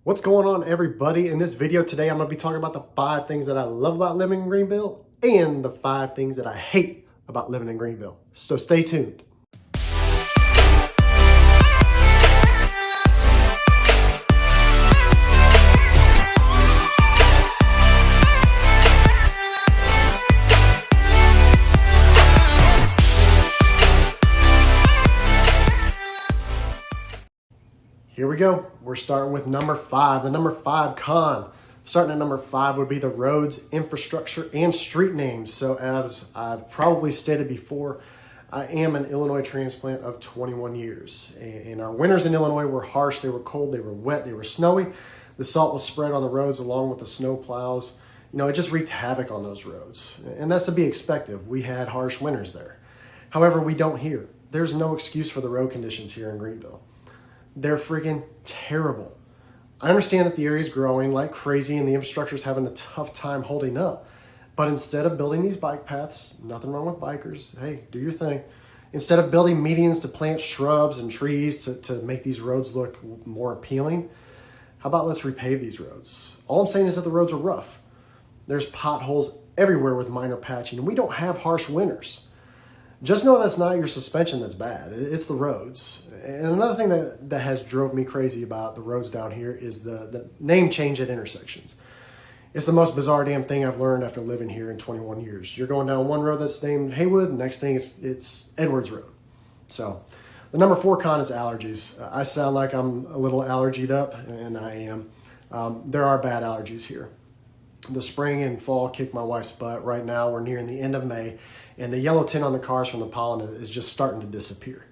What's going on, everybody? In this video today, I'm going to be talking about the 5 things that I love about living in Greenville and the 5 things that I hate about living in Greenville. So stay tuned. Here we go. We're starting with number 5, the number 5 con. Starting at number 5 would be the roads, infrastructure, and street names. So as I've probably stated before, I am an Illinois transplant of 21 years. And our winters in Illinois were harsh, they were cold, they were wet, they were snowy. The salt was spread on the roads along with the snow plows. You know, it just wreaked havoc on those roads. And that's to be expected. We had harsh winters there. However, we don't here. There's no excuse for the road conditions here in Greenville. They're freaking terrible. I understand that the area is growing like crazy and the infrastructure is having a tough time holding up. But instead of building these bike paths, nothing wrong with bikers, hey, do your thing. Instead of building medians to plant shrubs and trees to make these roads look more appealing, how about let's repave these roads? All I'm saying is that the roads are rough. There's potholes everywhere with minor patching, and we don't have harsh winters. Just know that's not your suspension that's bad. It's the roads. And another thing that has drove me crazy about the roads down here is the name change at intersections. It's the most bizarre damn thing I've learned after living here in 21 years. You're going down one road that's named Haywood, and next thing it's Edwards Road. So the number 4 con is allergies. I sound like I'm a little allergied up, and I am. There are bad allergies here. The spring and fall kick my wife's butt. Right now we're nearing the end of May, and the yellow tint on the cars from the pollen is just starting to disappear.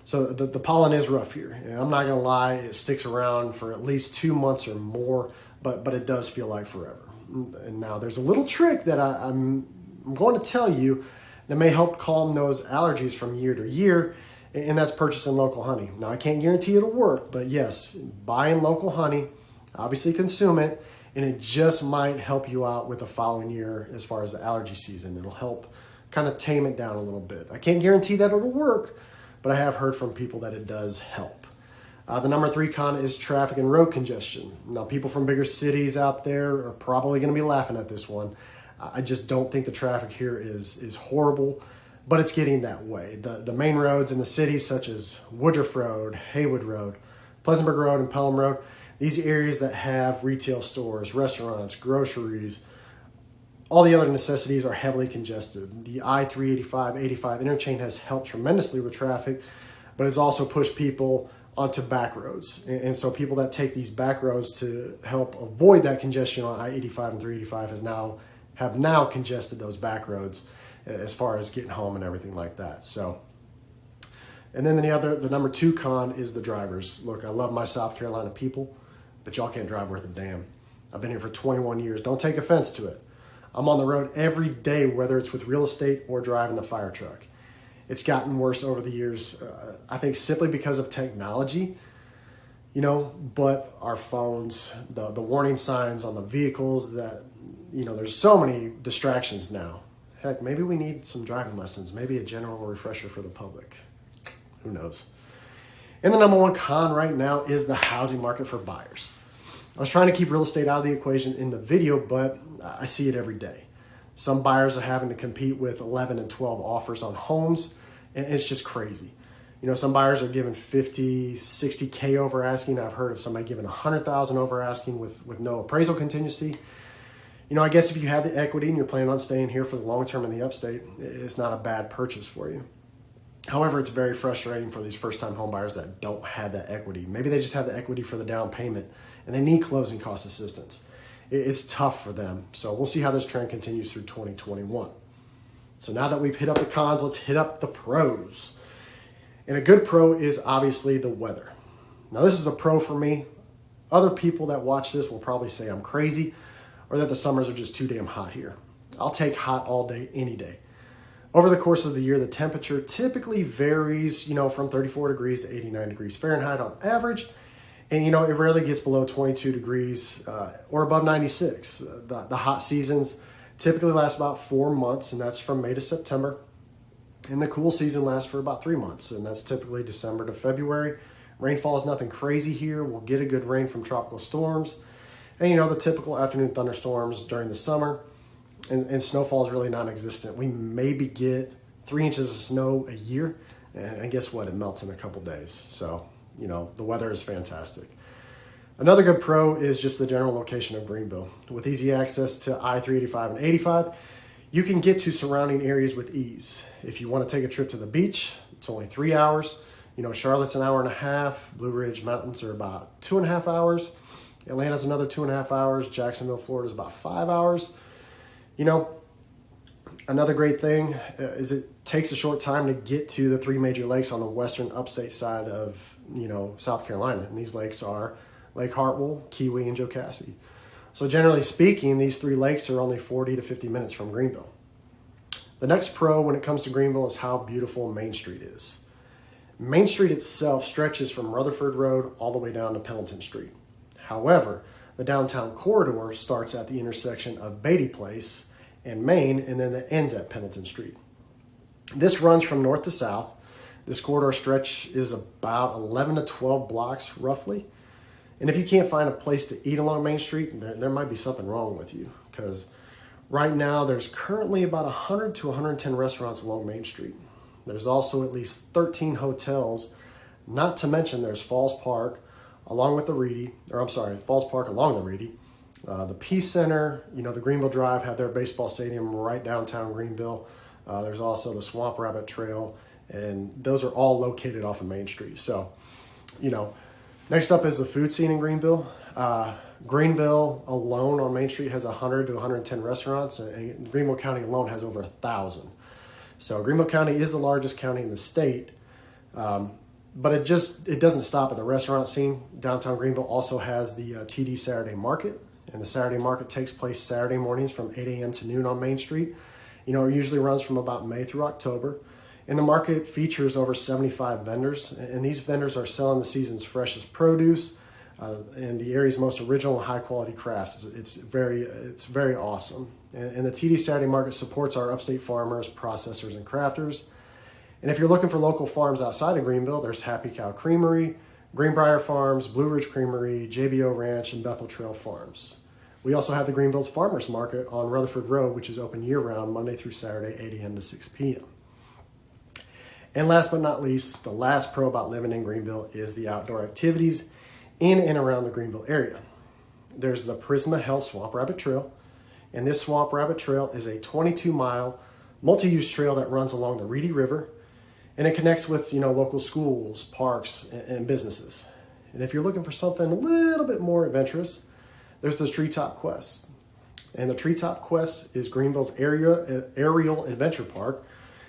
So the pollen is rough here. And I'm not gonna lie, it sticks around for at least 2 months or more, but it does feel like forever. And now there's a little trick that I'm going to tell you that may help calm those allergies from year to year, and that's purchasing local honey. Now I can't guarantee it'll work, but yes, buying local honey, obviously consume it, and it just might help you out with the following year as far as the allergy season. It'll help kind of tame it down a little bit. I can't guarantee that it'll work, but I have heard from people that it does help. The number 3 con is traffic and road congestion. Now, people from bigger cities out there are probably going to be laughing at this one. I just don't think the traffic here is horrible, but it's getting that way. The main roads in the city, such as Woodruff Road, Haywood Road, Pleasantburg Road, and Pelham Road, these areas that have retail stores, restaurants, groceries, all the other necessities are heavily congested. The I-385-85 interchange has helped tremendously with traffic, but it's also pushed people onto back roads. And so people that take these back roads to help avoid that congestion on I-85 and 385 have now congested those back roads as far as getting home and everything like that. So, and then the number 2 con is the drivers. Look, I love my South Carolina people, but y'all can't drive worth a damn. I've been here for 21 years. Don't take offense to it. I'm on the road every day, whether it's with real estate or driving the fire truck. It's gotten worse over the years, I think simply because of technology, you know, but our phones, the warning signs on the vehicles that, you know, there's so many distractions now. Heck, maybe we need some driving lessons, maybe a general refresher for the public. Who knows? And the number 1 con right now is the housing market for buyers. I was trying to keep real estate out of the equation in the video, but I see it every day. Some buyers are having to compete with 11 and 12 offers on homes, and it's just crazy. You know, some buyers are giving 50, 60K over asking. I've heard of somebody giving 100,000 over asking with no appraisal contingency. You know, I guess if you have the equity and you're planning on staying here for the long term in the upstate, it's not a bad purchase for you. However, it's very frustrating for these first-time home buyers that don't have that equity. Maybe they just have the equity for the down payment and they need closing cost assistance. It's tough for them. So we'll see how this trend continues through 2021. So now that we've hit up the cons, let's hit up the pros. And a good pro is obviously the weather. Now this is a pro for me. Other people that watch this will probably say I'm crazy or that the summers are just too damn hot here. I'll take hot all day, any day. Over the course of the year, the temperature typically varies, you know, from 34 degrees to 89 degrees Fahrenheit on average. And, you know, it rarely gets below 22 degrees or above 96. The hot seasons typically last about 4 months, and that's from May to September. And the cool season lasts for about 3 months, and that's typically December to February, Rainfall is nothing crazy here. We'll get a good rain from tropical storms. And the typical afternoon thunderstorms during the summer. And snowfall is really non-existent. We maybe get 3 inches of snow a year. And guess what? It melts in a couple days. So, the weather is fantastic. Another good pro is just the general location of Greenville. With easy access to I-385 and 85, you can get to surrounding areas with ease. If you want to take a trip to the beach, it's only 3 hours. Charlotte's an hour and a half. Blue Ridge Mountains are about 2.5 hours. Atlanta's another 2.5 hours. Jacksonville, Florida is about 5 hours. Another great thing is it takes a short time to get to the 3 major lakes on the western upstate side of, South Carolina. And these lakes are Lake Hartwell, Kiwi, and Jocassee. So generally speaking, these 3 lakes are only 40 to 50 minutes from Greenville. The next pro when it comes to Greenville is how beautiful Main Street is. Main Street itself stretches from Rutherford Road all the way down to Pendleton Street. However, the downtown corridor starts at the intersection of Beatty Place and Main, and then it ends at Pendleton Street. This runs from north to south. This corridor stretch is about 11 to 12 blocks roughly. And if you can't find a place to eat along Main Street, there might be something wrong with you, because right now there's currently about 100 to 110 restaurants along Main Street. There's also at least 13 hotels, not to mention there's Falls Park along with the Reedy, Falls Park along the Reedy. The Peace Center, the Greenville Drive had their baseball stadium right downtown Greenville. There's also the Swamp Rabbit Trail, and those are all located off of Main Street. So, next up is the food scene in Greenville. Greenville alone on Main Street has 100 to 110 restaurants, and Greenville County alone has over 1,000. So Greenville County is the largest county in the state, but it doesn't stop at the restaurant scene. Downtown Greenville also has the TD Saturday Market, and the Saturday Market takes place Saturday mornings from 8 a.m. to noon on Main Street. It usually runs from about May through October. And the market features over 75 vendors, and these vendors are selling the season's freshest produce and the area's most original and high-quality crafts. It's very awesome. And the TD Saturday Market supports our upstate farmers, processors, and crafters. And if you're looking for local farms outside of Greenville, there's Happy Cow Creamery, Greenbrier Farms, Blue Ridge Creamery, JBO Ranch, and Bethel Trail Farms. We also have the Greenville's Farmers Market on Rutherford Road, which is open year-round, Monday through Saturday, 8 a.m. to 6 p.m. And last but not least, the last pro about living in Greenville is the outdoor activities in and around the Greenville area. There's the Prisma Health Swamp Rabbit Trail, and this Swamp Rabbit Trail is a 22-mile multi-use trail that runs along the Reedy River, and it connects with local schools, parks, and businesses. And if you're looking for something a little bit more adventurous, there's the Treetop Quest. And the Treetop Quest is Greenville's aerial adventure park,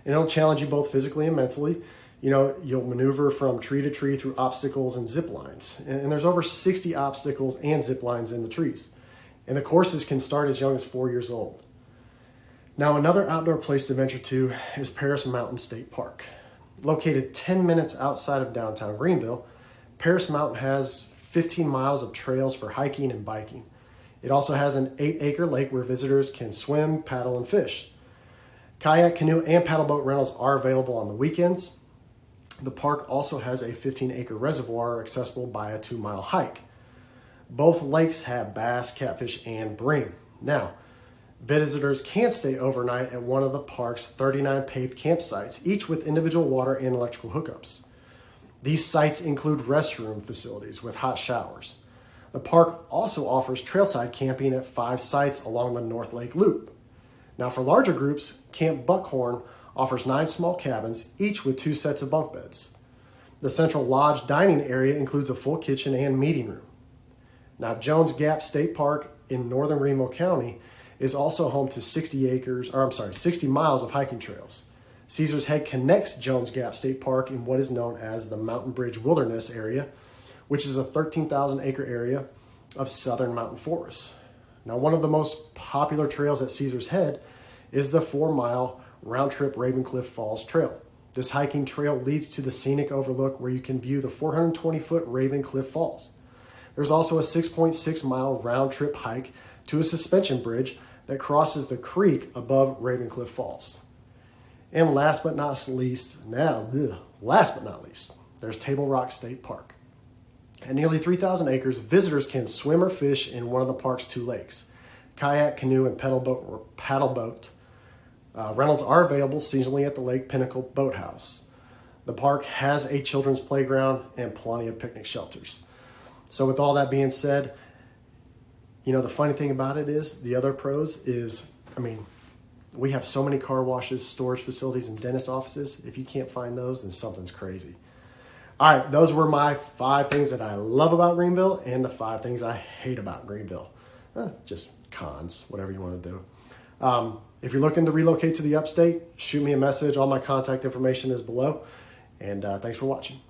and it'll challenge you both physically and mentally. You'll maneuver from tree to tree through obstacles and zip lines. And there's over 60 obstacles and zip lines in the trees. And the courses can start as young as 4 years old. Now, another outdoor place to venture to is Paris Mountain State Park. Located 10 minutes outside of downtown Greenville, Paris Mountain has 15 miles of trails for hiking and biking. It also has an 8-acre lake where visitors can swim, paddle, and fish. Kayak, canoe, and paddleboat rentals are available on the weekends. The park also has a 15-acre reservoir accessible by a 2-mile hike. Both lakes have bass, catfish, and bream. Now, visitors can stay overnight at one of the park's 39 paved campsites, each with individual water and electrical hookups. These sites include restroom facilities with hot showers. The park also offers trailside camping at 5 sites along the North Lake Loop. Now, for larger groups, Camp Buckhorn offers 9 small cabins, each with 2 sets of bunk beds. The Central Lodge dining area includes a full kitchen and meeting room. Now, Jones Gap State Park in northern Greenville County is also home to 60 miles of hiking trails. Caesar's Head connects Jones Gap State Park in what is known as the Mountain Bridge Wilderness area, which is a 13,000-acre area of southern mountain forests. Now, one of the most popular trails at Caesar's Head is the 4-mile round-trip Ravencliff Falls Trail. This hiking trail leads to the scenic overlook where you can view the 420-foot Ravencliff Falls. There's also a 6.6-mile round-trip hike to a suspension bridge that crosses the creek above Ravencliff Falls. And last but not least, there's Table Rock State Park. At nearly 3,000 acres, visitors can swim or fish in one of the park's 2 lakes. Kayak, canoe, and paddle boat rentals are available seasonally at the Lake Pinnacle Boathouse. The park has a children's playground and plenty of picnic shelters. So with all that being said, you know, the funny thing about it is, the other pros is, I mean, we have so many car washes, storage facilities, and dentist offices. If you can't find those, then something's crazy. All right, those were my 5 things that I love about Greenville and the 5 things I hate about Greenville. Just cons, whatever you want to do. If you're looking to relocate to the upstate, shoot me a message. All my contact information is below. And thanks for watching.